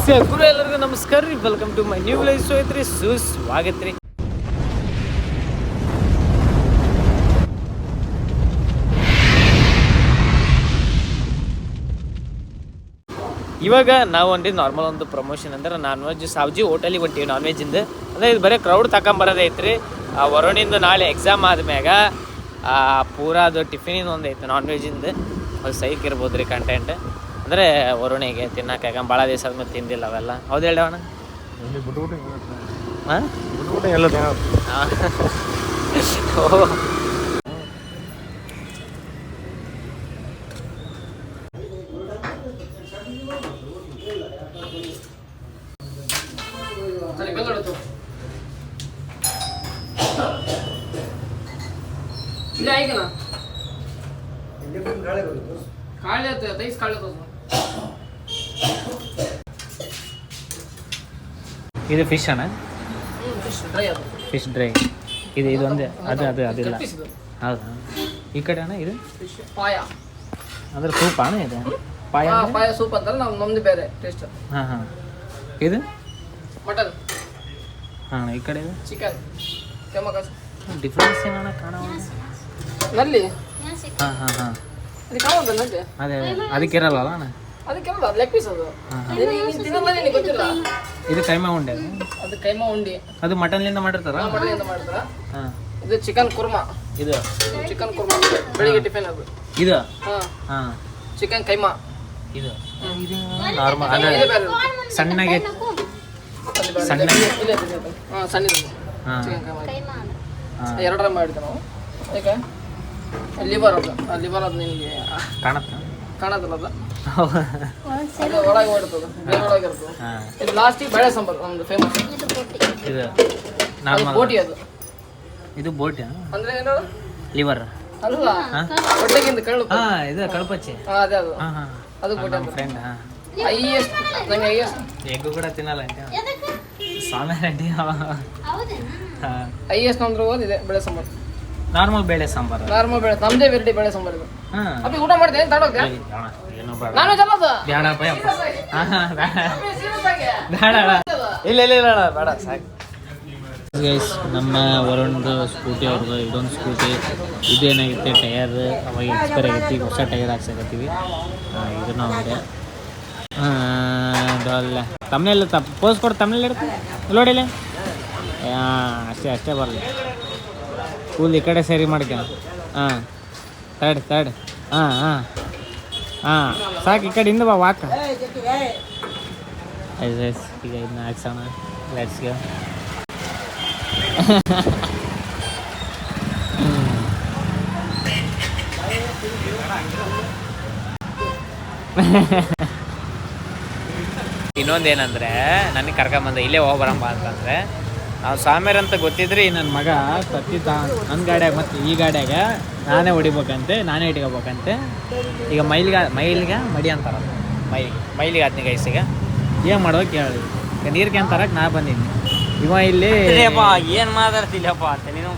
ಗುರು ಎಲ್ಲರಿಗೂ ನಮಸ್ಕಾರ ರೀ. Welcome to my new life. So ಐತ್ರಿ ಸುಸ್ವಾಗತ ರೀ. ಇವಾಗ ನಾವು ಹೊಂಟಿದ್ದು ನಾರ್ಮಲ್ ಒಂದು ಪ್ರಮೋಷನ್ ಅಂದ್ರೆ ನಾನ್ ವೆಜ್ ಸಾವ್ಜಿ ಹೋಟೆಲಿಗೆ ಹೊಂಟೀವಿ. ನಾನ್ ವೆಜ್ಜಿಂದ ಅಂದರೆ ಇದು ಬರೀ ಕ್ರೌಡ್ ತಗೊಂಬರೋದೈತ್ರಿ. ವರುಣಿಂದ ನಾಳೆ ಎಕ್ಸಾಮ್ ಆದ್ಮ್ಯಾಗ ಪೂರಾ ಅದು ಟಿಫಿನಿಂದ ಒಂದು ಐತೆ ನಾನ್ ವೆಜ್ಜಿಂದ. ಅದು ಸೈಕ್ ಇರ್ಬೋದು ರೀ ಕಂಟೆಂಟ್. ಅಂದರೆ ವರುಣಿಗೆ ತಿನ್ನೋಕೆ ಭಾಳ ದಿವಸ ಆದ್ಮೇಲೆ ತಿಂದಿಲ್ಲ ಅವೆಲ್ಲ. ಹೌದು ಹೇಳೋಣ. ಹಾಂ ಇದು ಫಿಶ್ ಅಣ್ಣ, ಫಿಶ್ ಡ್ರೈ. ಇದು ಒಂದೇ ಅದಿಲ್ಲ. ಹೌದಾ? ಈ ಕಡೆ ಅಣ್ಣ ಇದು ಪಾಯ ಅಂದ್ರೆ ಸೂಪ್ ಅಣ್ಣ. ಇದು ಪಾಯ ಸೂಪ್ ಅಂತಾರೆ, ನಮ್ದು ಬೇರೆ ಟೇಸ್ಟ್. ಹಾಂ ಇದು ಮಟನ್. ಹಾಂ ಈ ಕಡೆ ಇದು ಚಿಕನ್. ಡಿಫ್ರೆನ್ಸ್ ಏನಣ್ಣ ಕಾಣ ನಲ್ಲಿ? ಹಾಂ ಅದೇ ಅದಕ್ಕೆ ಇರಲ್ಲ ಅಣ್ಣ. ಅದಕ್ಕೆಲ್ಲ ಲೆಗ್ ಪೀಸ್ ಅದು. ಗೊತ್ತಿಲ್ಲ. ಇದು ಕೈಮಾ ಉಂಡೆ. ಅದು ಕೈಮಾ ಉಂಡಿ. ಅದು ಮಟನ್ಲಿಂದ ಮಾಡಿರ್ತಾರ. ಮಟನ್ಲಿಂದ ಮಾಡ್ತಾರ. ಹಾಂ ಇದು ಚಿಕನ್ ಕುರ್ಮಾ. ಇದು ಚಿಕನ್ ಕುರ್ಮಾ ಬೆಳಿಗ್ಗೆ ಟಿಫಿನ್ ಅದು. ಇದು ಹಾಂ ಚಿಕನ್ ಕೈಮಾ. ಇದು ನಾರ್ಮಲ್ ಅದೇ ಸಣ್ಣಗೆ ಸಣ್ಣಗೆ ಹಾಂ ಸಣ್ಣದು ಚಿಕನ್ ಕೈಮಾ. ಎರಡರ ಮಾಡಿದ್ದೆ ನಾವು. ಯಾಕೆ ಲಿವರ್ ಅದು ನಿನಗೆ ಕಾಣತ್ತಲ್ಲ ಅದು. ಅದು ಒಳಗೆ ಹೊಡ್ತದೆ, ಬೇರೆ ಒಳಗೆ ಇರ್ತದೆ. ಇದು ಲಾಸ್ಟಿಗೆ ಬೇಳೆ ಸಾಂಬಾರು ನಮ್ದು ಫೇಮಸ್. ಇದು ನಾರ್ಮಲ್ ಬೋಟಿ. ಅದು ಇದು ಬೋಟಿ ಅಂದ್ರೆ ಏನು? ಲಿವರ್ ಅಲ್ಲ, ಹೊಟ್ಟೆಗಿಂತ ಕಳ್ಳು. ಇದು ಕಳ್ಪಚ್ಚಿ. ಅದೇ ಅದು. ಅದು ಬೋಟಿ ಅಂತ. ಫ್ರೆಂಡ್ ಐಎಸ್ಟ್ ನಂಗೆ ಐಎಸ್ಟ್ ಎಗ್ಗು ಕೂಡ ತಿನ್ನಲ್ಲ ಸ್ವಾಮಿ ರೆಡ್ಡಿ. ಐಎಸ್ಟ್ ಅಂದ್ರೆ ಓದಿದೆ ಬೇಳೆ ಸಾಂಬಾರು. ನಾರ್ಮಲ್ ಬೇಳೆ ಸಾಂಬಾರು. ನಾರ್ಮಲ್ ಬೇಳೆ, ನಮ್ದೇ ವೆರೈಟಿ ಬೇಳೆ ಸಾಂಬಾರು ಇದು. ಅಪ್ಪಿ ಊಟ ಮಾಡಿದೆ ತಡೋಗ್ದೆ? ನಾನು ಇಲ್ಲ ಬೇಡ ಸಾಕು. ಗೈಸ್, ನಮ್ಮ ವರುಣ್ದು ಸ್ಕೂಟಿ ಅವ್ರದ್ದು ಇದೊಂದು ಸ್ಕೂಟಿ. ಇದೇನಾಗಿತ್ತು ಟಯರ್ ಅವಾಗ ಎಕ್ಸ್ಪೈರ್ ಆಗೈತಿ. ಹೊಸ ಟೈರ್ ಹಾಕ್ಸಾಕತ್ತೀವಿ. ಇದನ್ನು ಒಂದೇ ತಮ್ಮನೆಲ್ಲ ಪೋಸ್ ಕೊಡು. ತಮ್ಮನೆಲ್ಲ ಇರುತ್ತೆ ನೋಡಿಲ್ಲ. ಅಷ್ಟೇ ಬರಲಿ. ಕೂಲ್ ಈ ಕಡೆ ಸರಿ ಮಾಡ್ಕ. ಹಾಂ ತರ್ಡ್ ಹಾಂ ಸಾಕು. ಈ ಕಡೆ ಇಂದ ಬಾ ವಾಕ. ಈಗ ಇದನ್ನ ಹಾಕ್ಸೋಣ. ಲೆಟ್ಸ್ಗೆ ಇನ್ನೊಂದೇನಂದ್ರೆ ನನಗೆ ಕರ್ಕೊಂಬಂದ ಇಲ್ಲೇ ಹೋಗ್ಬರಮ್ಮ ಅಂತಂದರೆ ನಾವು ಸ್ವಾಮಿಯರ್ ಅಂತ ಗೊತ್ತಿದ್ರಿ ನನ್ನ ಮಗ ಸತ್ತಿದ್ದ ನನ್ನ ಗಾಡಿಯಾಗ ಮತ್ತು ಈ ಗಾಡಿಯಾಗ ನಾನೇ ಹೊಡಿಬೇಕಂತೆ, ನಾನೇ ಇಟ್ಕೋಬೇಕಂತೆ. ಈಗ ಮೈಲಿಗೆ ಮಡಿ ಅಂತಾರ. ಮೈಲಿಗೆ ಆದ್ನಿ ಗೈಸಿಗೆ ಏನು ಮಾಡ್ಬೇಕು ಹೇಳಿ. ಈಗ ನೀರು ಕ್ಯಾನ್ತಾರಕ್ಕೆ ನಾ ಬಂದಿದ್ದೀನಿ. ಇವ ಇಲ್ಲಿ ಏನು ಮಾತಾಡ್ತಿಲ್ಲಪ್ಪ ನೀನು.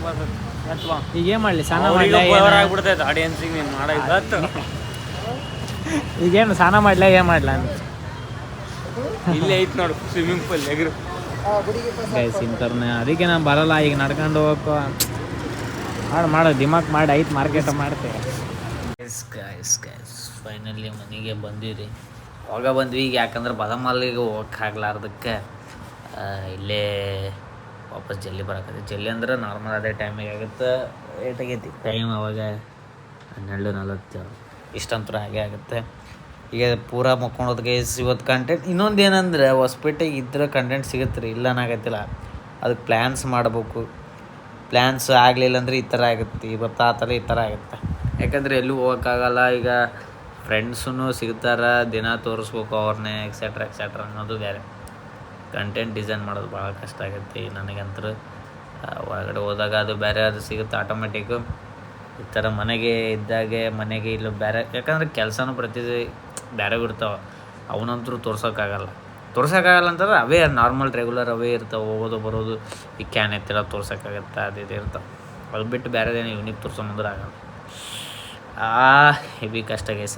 ಈಗ ಏನು ಮಾಡಲಿ? ಸ್ನಾನ ಆಗ್ಬಿಡ್ತೈತೆ ಆಡಿಯನ್ಸಿಗೆ ನೀನು ಮಾಡೋದು. ಈಗೇನು ಸ್ನಾನ ಮಾಡಲ ಏನು ಮಾಡಲ ಅಂತ ಇಲ್ಲೇ ಐತೆ ನೋಡು ಸ್ವಿಮ್ಮಿಂಗ್ ಪೂಲ್ ಎಗ್ರು ಗೈಸ್ ಇಂಥರ್ನ. ಅದಕ್ಕೆ ನಾನು ಬರಲ್ಲ. ಈಗ ನಡ್ಕೊಂಡು ಹೋಗೋ ಮಾಡೋ ದಿಮಾಕ್ ಮಾಡಿ ಐತೆ ಮಾರ್ಕೆಟ್ ಮಾಡ್ತೇವೆ. ಫೈನಲಿ ಮನೆಗೆ ಬಂದಿರಿ. ಅವಾಗ ಬಂದ್ವಿ. ಈಗ ಯಾಕಂದ್ರೆ ಬದಮಲ್ಲಿಗೆ ಹೋಗಕ್ಕೆ ಆಗ್ಲಾರ್ದಕ್ಕೆ ಇಲ್ಲೇ ವಾಪಸ್ ಜಲ್ದಿ ಬರೋಕತ್ತೆ. ಜಲ್ದಿ ಅಂದ್ರೆ ನಾರ್ಮಲ್ ಅದೇ ಟೈಮಿಗೆ ಆಗುತ್ತೆ. ಲೇಟ್ ಆಗೈತಿ ಟೈಮ್. ಅವಾಗ 12:40 ಇಷ್ಟಂತೂ ಹಾಗೆ ಆಗುತ್ತೆ. ಈಗ ಪೂರಾ ಮಕ್ಕೊಳೋದು ಗೈಸ್ ಇವತ್ತು ಕಂಟೆಂಟ್. ಇನ್ನೊಂದು ಏನಂದ್ರೆ ಹೊಸಪೇಟೆಗೆ ಇದ್ರೆ ಕಂಟೆಂಟ್ ಸಿಗುತ್ತೆ ರೀ, ಇಲ್ಲ ಅನ್ನೋಕತ್ತಿಲ್ಲ. ಅದಕ್ಕೆ ಪ್ಲ್ಯಾನ್ಸ್ ಮಾಡಬೇಕು. ಪ್ಲ್ಯಾನ್ಸ್ ಆಗಲಿಲ್ಲ ಅಂದರೆ ಈ ಥರ ಆಗುತ್ತೆ. ಇವತ್ತು ಆ ಥರ ಈ ಥರ ಆಗುತ್ತೆ. ಯಾಕಂದರೆ ಎಲ್ಲೂ ಹೋಗೋಕ್ಕಾಗಲ್ಲ. ಈಗ ಫ್ರೆಂಡ್ಸೂ ಸಿಗ್ತಾರೆ, ದಿನ ತೋರಿಸ್ಬೇಕು ಅವ್ರನ್ನೇ ಎಕ್ಸೆಟ್ರಾ ಅನ್ನೋದು ಬೇರೆ. ಕಂಟೆಂಟ್ ಡಿಸೈನ್ ಮಾಡೋದು ಭಾಳ ಕಷ್ಟ ಆಗುತ್ತೆ ನನಗಂತೂ. ಹೊರಗಡೆ ಹೋದಾಗ ಅದು ಬೇರೆ ಅದು ಸಿಗುತ್ತೆ ಆಟೋಮೆಟಿಕ್ಕು. ಈ ಥರ ಮನೆಗೆ ಇದ್ದಾಗೆ ಮನೆಗೆ ಇಲ್ಲ ಬೇರೆ. ಯಾಕಂದರೆ ಕೆಲಸನೂ ಬೇರೆ ಇರ್ತಾವೆ. ಅವನಂತರೂ ತೋರ್ಸೋಕ್ಕಾಗಲ್ಲ ಅಂತಂದ್ರೆ ಅವೇ ನಾರ್ಮಲ್ ರೆಗ್ಯುಲರ್ ಅವೇ ಇರ್ತಾವೆ. ಹೋಗೋದು ಬರೋದು ಈ ಕ್ಯಾನ್ ಎತ್ತಿರ ತೋರ್ಸೋಕ್ಕಾಗತ್ತೆ. ಅದು ಇರ್ತಾವೆ. ಅದು ಬಿಟ್ಟು ಬೇರೆದೇನು ಯೂನಿಕ್ ತೋರ್ಸೋಂದ್ರೆ ಆಗಲ್ಲ. ಹೆವಿ ಕಷ್ಟ ಗೈಸ್,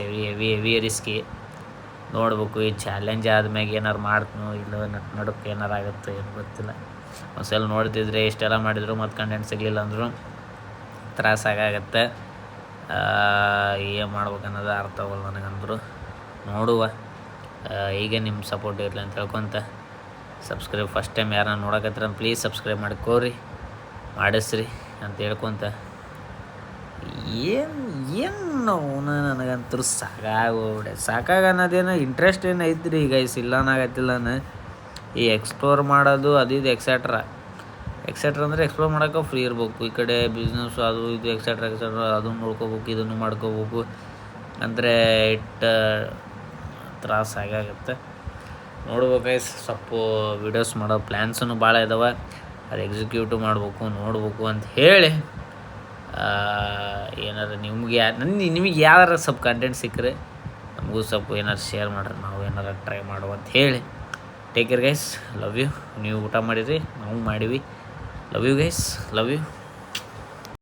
ಹೆವಿ ರಿಸ್ಕಿ. ನೋಡ್ಬೇಕು. ಈ ಚಾಲೆಂಜ್ ಆದ್ಮ್ಯಾಗ ಏನಾರು ಮಾಡ್ತೀನೋ ಇಲ್ಲ ನಡುಕ್ಕೆ ಏನಾರು ಆಗುತ್ತೆ ಏನು ಗೊತ್ತಿಲ್ಲ. ಒಂದ್ಸಲ ನೋಡ್ತಿದ್ರೆ ಇಷ್ಟೆಲ್ಲ ಮಾಡಿದ್ರು ಮತ್ತು ಕಂಟೆಂಟ್ ಸಿಗಲಿಲ್ಲ ಅಂದರೂ ತ್ರಾಸಾಗತ್ತೆ. ಏನು ಮಾಡ್ಬೇಕನ್ನೋದು ಅರ್ಥ ಆಗಲ್ಲ ನನಗಂದ್ರು. ನೋಡುವ. ಈಗ ನಿಮ್ಮ ಸಪೋರ್ಟ್ ಇರಲಿ ಅಂತ ಹೇಳ್ಕೊತ ಸಬ್ಸ್ಕ್ರೈಬ್ ಫಸ್ಟ್ ಟೈಮ್ ಯಾರನ್ನ ನೋಡಕತ್ತೀರ ಪ್ಲೀಸ್ ಸಬ್ಸ್ಕ್ರೈಬ್ ಮಾಡ್ಕೋರಿ, ಮಾಡಿಸ್ರಿ ಅಂತ ಹೇಳ್ಕೊತ ಏನು ನನಗಂತೂ ಸಾಕಾಗ ಅನ್ನೋದೇನು ಇಂಟ್ರೆಸ್ಟ್ ಏನು ಐತ್ರಿ ಈಗ ಇಲ್ಲನಾಗತ್ತಿಲ್ಲ. ಈ ಎಕ್ಸ್ಪ್ಲೋರ್ ಮಾಡೋದು ಅದು ಇದು ಎಕ್ಸೆಟ್ರಾ ಅಂದರೆ ಎಕ್ಸ್ಪ್ಲೋರ್ ಮಾಡೋಕೆ ಫ್ರೀ ಇರ್ಬೇಕು. ಈ ಕಡೆ ಬಿಸ್ನೆಸ್ಸು ಅದು ಇದು ಎಕ್ಸೆಟ್ರಾ ಅದನ್ನು ನೋಡ್ಕೋಬೇಕು, ಇದನ್ನು ಮಾಡ್ಕೋಬೇಕು ಅಂದರೆ ತ್ರಾಸ ಆಗುತ್ತೆ. ನೋಡ್ಬೇಕು. ಸ್ವಲ್ಪ ವೀಡಿಯೋಸ್ ಮಾಡೋ ಪ್ಲ್ಯಾನ್ಸೂ ಭಾಳ ಇದಾವೆ. ಅದು ಎಕ್ಸಿಕ್ಯೂಟಿವ್ ಮಾಡಬೇಕು, ನೋಡ್ಬೇಕು ಅಂತ ಹೇಳಿ ಏನಾರು ನಿಮಗೆ ಯಾರು ಸ್ವಲ್ಪ ಕಂಟೆಂಟ್ ಸಿಕ್ಕರೆ ನಮಗೂ ಸ್ವಲ್ಪ ಏನಾರು ಶೇರ್ ಮಾಡಿರಿ, ನಾವು ಏನಾರು ಟ್ರೈ ಮಾಡುವ ಅಂತ ಹೇಳಿ take care guys. Love you. ನೀವು ಊಟ ಮಾಡಿರಿ, ನಾವು ಮಾಡೀವಿ. Love you guys, love you.